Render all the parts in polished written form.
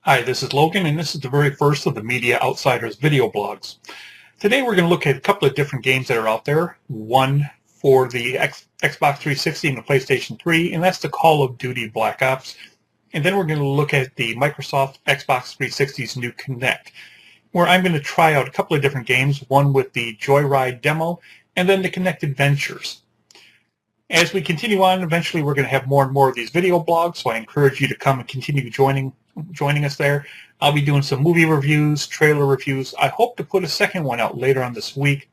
Hi, this is Logan, and this is the very first of the Media Outsiders video blogs. Today we're going to look at a couple of different games that are out there. One for the Xbox 360 and the PlayStation 3, and that's the Call of Duty Black Ops. And then we're going to look at the Microsoft Xbox 360's new Kinect, where I'm going to try out a couple of different games, one with the Joyride demo, and then the Kinect Adventures. As we continue on, eventually we're going to have more and more of these video blogs, so I encourage you to come and continue joining us there. I'll be doing some movie reviews, trailer reviews. I hope to put a second one out later on this week,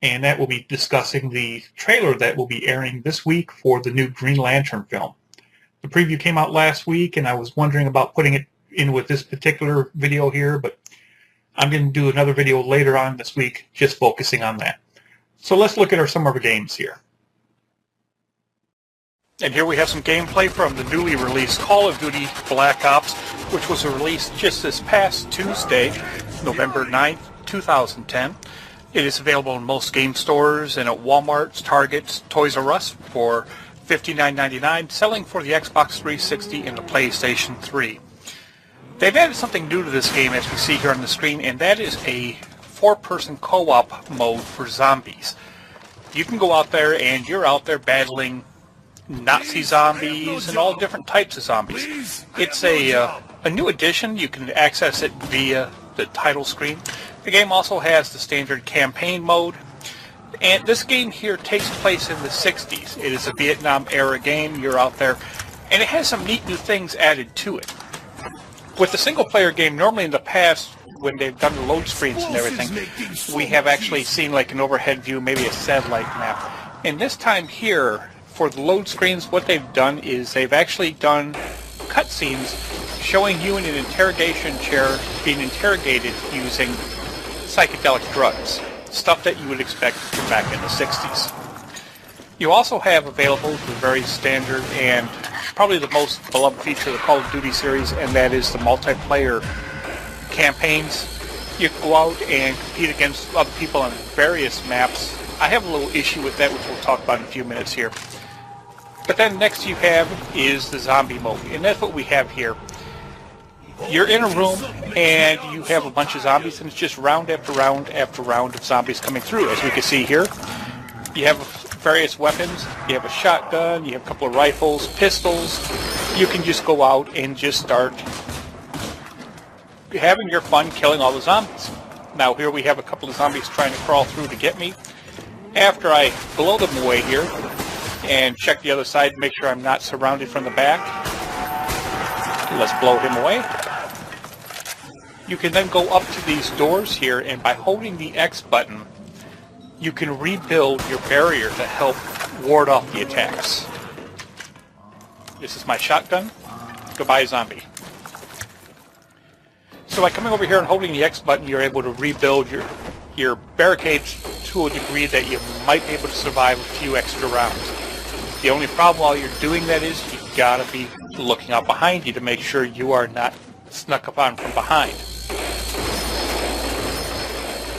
and that will be discussing the trailer that will be airing this week for the new Green Lantern film. The preview came out last week, and I was wondering about putting it in with this particular video here, but I'm going to do another video later on this week just focusing on that. So let's look at some of our games here. And here we have some gameplay from the newly released Call of Duty Black Ops, which was released just this past Tuesday, November 9th, 2010. It is available in most game stores and at Walmart, Target, Toys R Us for $59.99, selling for the Xbox 360 and the PlayStation 3. They've added something new to this game, as we see here on the screen, and that is a four-person co-op mode for zombies. You can go out there and you're out there battling Nazi zombies and all different types of zombies. It's a new addition. You can access it via the title screen. The game also has the standard campaign mode, and this game here takes place in the 60s. It is a Vietnam era game. You're out there, and it has some neat new things added to it. With the single player game, normally in the past when they've done the load screens and everything, we have actually seen like an overhead view, maybe a satellite map. And this time here, for the load screens, what they've done is they've actually done cutscenes showing you in an interrogation chair being interrogated using psychedelic drugs, stuff that you would expect from back in the 60s. You also have available the very standard and probably the most beloved feature of the Call of Duty series, and that is the multiplayer campaigns. You can go out and compete against other people on various maps. I have a little issue with that, which we'll talk about in a few minutes here. But then next you have is the zombie mode, and that's what we have here. You're in a room and you have a bunch of zombies, and it's just round after round after round of zombies coming through. As we can see here, you have various weapons. You have a shotgun, you have a couple of rifles, pistols. You can just go out and just start having your fun killing all the zombies. Now here we have a couple of zombies trying to crawl through to get me. After I blow them away here, and check the other side to make sure I'm not surrounded from the back. Let's blow him away. You can then go up to these doors here, and by holding the X button, you can rebuild your barrier to help ward off the attacks. This is my shotgun. Goodbye, zombie. So by coming over here and holding the X button, you're able to rebuild your barricades to a degree that you might be able to survive a few extra rounds. The only problem while you're doing that is you gotta be looking out behind you to make sure you are not snuck upon from behind.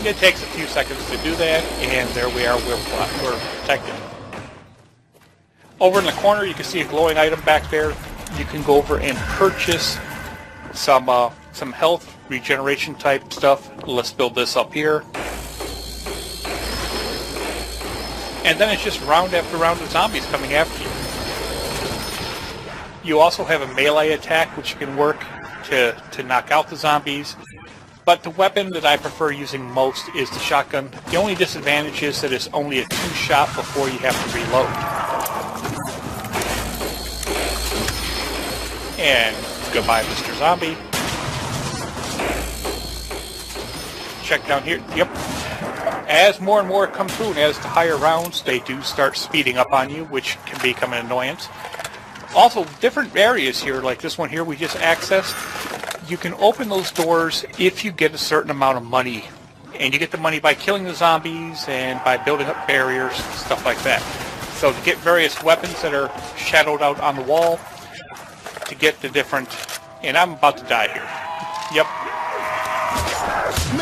It takes a few seconds to do that, and there we are, we're protected. Over in the corner you can see a glowing item back there. You can go over and purchase some health regeneration type stuff. Let's build this up here. And then it's just round after round of zombies coming after you. You also have a melee attack, which can work to knock out the zombies. But the weapon that I prefer using most is the shotgun. The only disadvantage is that it's only a 2-shot before you have to reload. And goodbye, Mr. Zombie. Check down here. Yep. As more and more come through, and as the higher rounds, they do start speeding up on you, which can become an annoyance. Also, different areas here, like this one here we just accessed, you can open those doors if you get a certain amount of money. And you get the money by killing the zombies and by building up barriers, stuff like that. So to get various weapons that are shadowed out on the wall, to get the different... And I'm about to die here. Yep.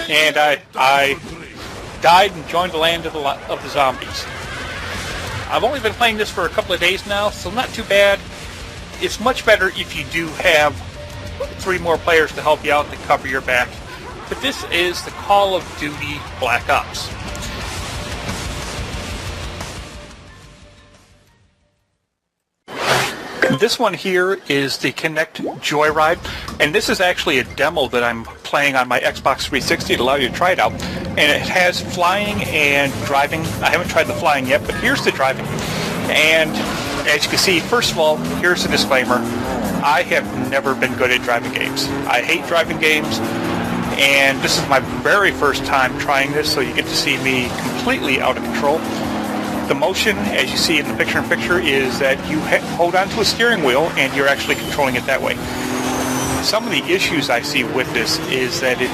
And I died and joined the land of the zombies. I've only been playing this for a couple of days now, so not too bad. It's much better if you do have 3 more players to help you out to cover your back. But this is the Call of Duty Black Ops. This one here is the Kinect Joyride, and this is actually a demo that I'm playing on my Xbox 360 to allow you to try it out. And it has flying and driving. I haven't tried the flying yet, but here's the driving. And as you can see, first of all, here's the disclaimer. I have never been good at driving games. I hate driving games, and this is my very first time trying this, so you get to see me completely out of control. The motion, as you see in the picture-in-picture, is that you hold on to a steering wheel and you're actually controlling it that way. Some of the issues I see with this is that it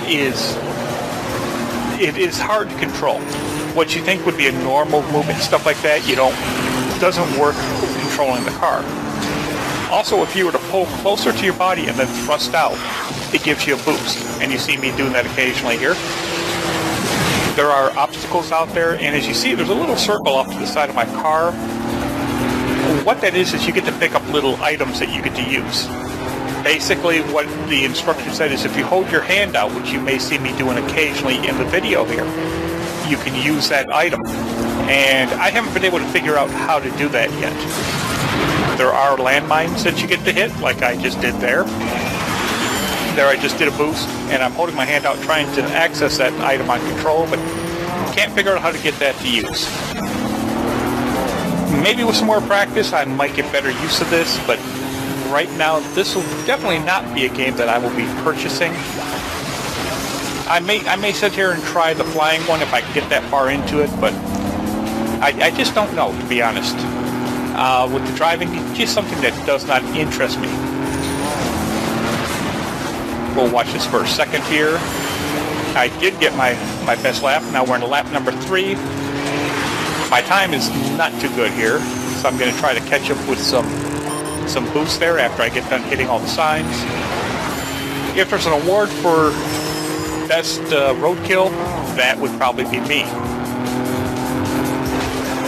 is hard to control. What you think would be a normal movement, stuff like that, it doesn't work controlling the car. Also, if you were to pull closer to your body and then thrust out, it gives you a boost. And you see me doing that occasionally here. There are obstacles out there, and as you see, there's a little circle off to the side of my car. What that is you get to pick up little items that you get to use. Basically, what the instruction said is if you hold your hand out, which you may see me doing occasionally in the video here, you can use that item. And I haven't been able to figure out how to do that yet. There are landmines that you get to hit, like I just did there. There I just did a boost, and I'm holding my hand out trying to access that item on control, but can't figure out how to get that to use. Maybe with some more practice I might get better use of this, but right now this will definitely not be a game that I will be purchasing. I may sit here and try the flying one if I can get that far into it, but I just don't know, to be honest. With the driving, it's just something that does not interest me. We'll watch this for a second here. I did get my best lap. Now we're in lap number 3. My time is not too good here, so I'm going to try to catch up with some boost there after I get done hitting all the signs. If there's an award for best roadkill, that would probably be me.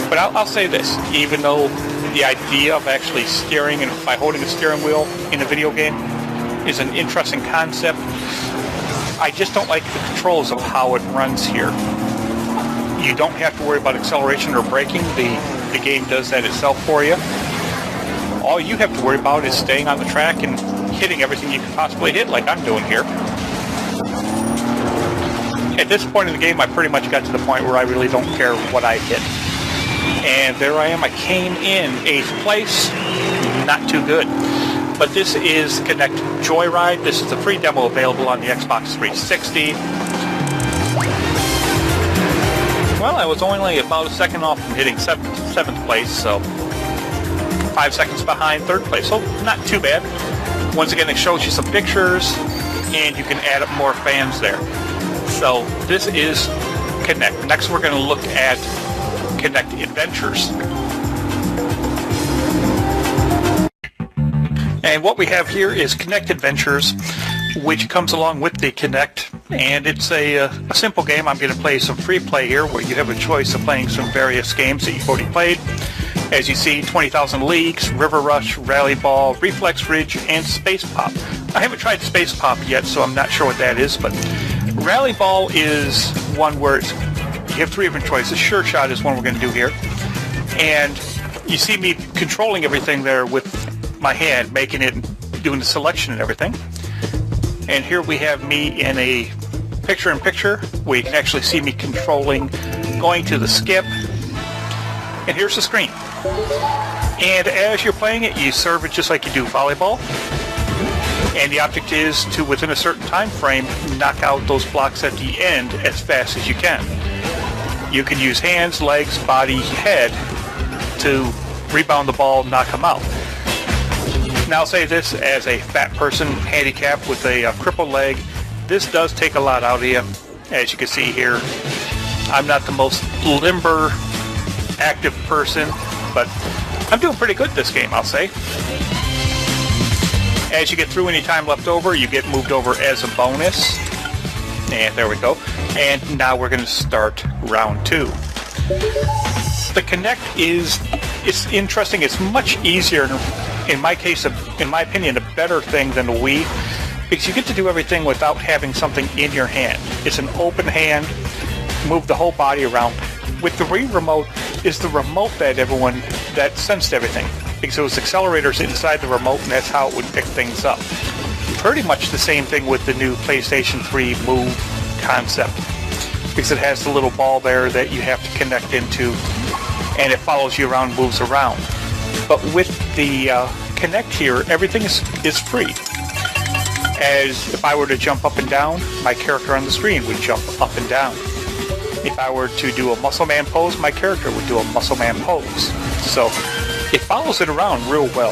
But I'll say this, even though the idea of actually steering and by holding a steering wheel in a video game is an interesting concept, I just don't like the controls of how it runs here. You don't have to worry about acceleration or braking. The game does that itself for you. All you have to worry about is staying on the track and hitting everything you can possibly hit, like I'm doing here. At this point in the game, I pretty much got to the point where I really don't care what I hit. And there I am. I came in 8th place. Not too good. But this is Kinect Joyride. This is a free demo available on the Xbox 360. Well, I was only about a second off from hitting 7th place, so 5 seconds behind 3rd place, so not too bad. Once again, it shows you some pictures, and you can add up more fans there. So this is Kinect. Next, we're going to look at Kinect Adventures. And what we have here is Kinect Adventures, which comes along with the Kinect, and it's a simple game. I'm going to play some free play here, where you have a choice of playing some various games that you've already played. As you see, 20,000 Leagues, River Rush, Rally Ball, Reflex Ridge, and Space Pop. I haven't tried Space Pop yet, so I'm not sure what that is, but Rally Ball is one where you have 3 different choices. Sure Shot is one we're going to do here. And you see me controlling everything there with my hand, making it, doing the selection and everything. And here we have me in a picture-in-picture, where you can actually see me controlling, going to the skip. And here's the screen. And as you're playing it, you serve it just like you do volleyball. And the object is to, within a certain time frame, knock out those blocks at the end as fast as you can. You can use hands, legs, body, head to rebound the ball, knock them out. Now I'll say this, as a fat person, handicapped with a crippled leg, this does take a lot out of you. As you can see here, I'm not the most limber, active person, but I'm doing pretty good this game, I'll say. As you get through any time left over, you get moved over as a bonus. And there we go. And now we're going to start round 2. The Kinect it's interesting. It's much easier, in my case, in my opinion, a better thing than the Wii. because you get to do everything without having something in your hand. It's an open hand, move the whole body around. With the Wii remote, is the remote that sensed everything, because it was accelerators inside the remote, and that's how it would pick things up. Pretty much the same thing with the new PlayStation 3 Move concept, because it has the little ball there that you have to connect into, and it follows you around, moves around. But with the Kinect here, everything is free. As if I were to jump up and down, my character on the screen would jump up and down. If I were to do a muscle man pose, my character would do a muscle man pose. So it follows it around real well.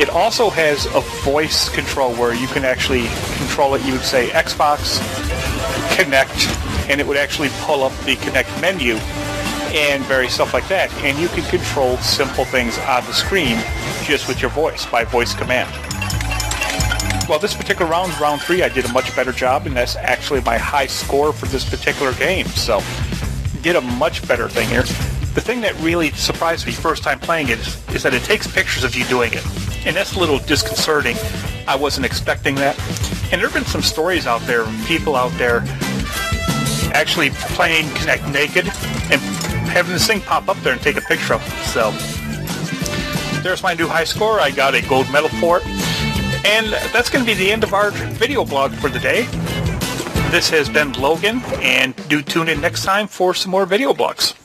It also has a voice control where you can actually control it. You would say Xbox, Kinect, and it would actually pull up the Kinect menu and various stuff like that. And you can control simple things on the screen just with your voice, by voice command. Well, this particular round, round 3, I did a much better job, and that's actually my high score for this particular game. So, did a much better thing here. The thing that really surprised me first time playing it is that it takes pictures of you doing it. And that's a little disconcerting. I wasn't expecting that. And there have been some stories out there, people out there actually playing Kinect naked and having this thing pop up there and take a picture of it. So, there's my new high score. I got a gold medal for it. And that's going to be the end of our video blog for the day. This has been Logan, and do tune in next time for some more video blogs.